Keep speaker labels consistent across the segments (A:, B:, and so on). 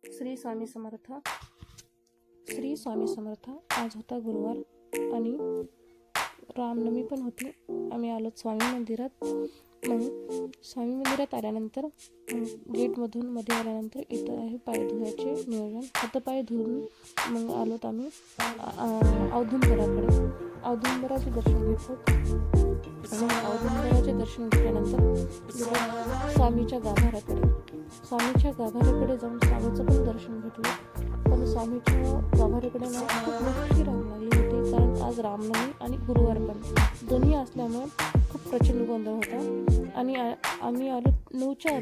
A: श्री स्वामी समर्थ. श्री स्वामी समर्थ. आज होता गुरुवार आणि रामनवमी पण होती. आम्ही आलो स्वामी मंदिरात. मग स्वामी मंदिरात आल्यानंतर गेटमधून मध्ये आल्यानंतर इथं आहे पाय धुवायचे नियोजन. हातपाय धुवून मग आलोत आम्ही औदुंबराकडे. औदुंबराचे दर्शन घेतलं. औदुंबराचे दर्शन घेतल्यानंतर स्वामीच्या गाभाऱ्याकडे जाऊन स्वामीचं पण दर्शन घेतलं. पण स्वामीच्या गाभाऱ्याकडे ना खूप मोठी रांग लागली होती, कारण आज रामनवमी आणि गुरुवार पण दोन्ही असल्यामुळे खूप प्रचंड गोंधळ होता. आणि आम्ही आलो 9च्या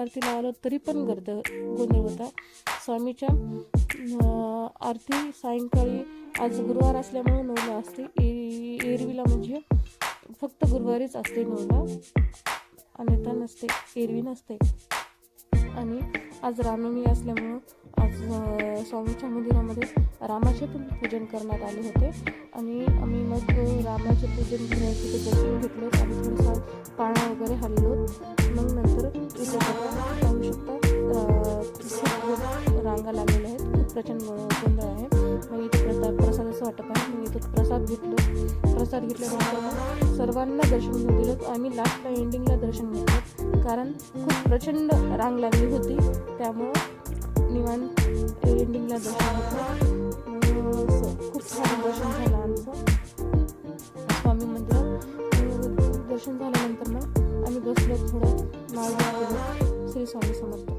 A: आरतीला आलो तरी पण गोंधळ होता. स्वामीच्या आरती सायंकाळी आज गुरुवार असल्यामुळे 9ला असते. एरवीला म्हणजे फक्त गुरुवारीच असते 9ला, अन्यथा नसते, एरवी नसते. आणि आज रामनवमी असल्यामुळं आज स्वामीच्या मंदिरामध्ये रामाचे पण पूजन करण्यात आले होते. आणि आम्ही मग रामाचे पूजन करायचे दर्शन घेतलं आणि थोडंसं पाळणा वगैरे हल्लो. मग नंतर इथं पाहू शकता खूप रांगा लागलेल्या आहेत, खूप प्रचंड गोंधळ आहे. मग इथे प्रसादाचं वाटप आहे. मग इथं प्रसाद घेतल्यानंतर सर्वांना दर्शन घेऊन दिलं. आम्ही लास्टला एंडिंगला दर्शन घेतलं, कारण खूप प्रचंड रांग लागली होती, त्यामुळं निवांत एंडिंगला दर्शन घेतलं. खूप छान दर्शन झालं आमचं स्वामी मंदिरात. दर्शन झाल्यानंतर मग आम्ही बसलो, थोडं नाव घेतलं. श्री स्वामी समर्थ.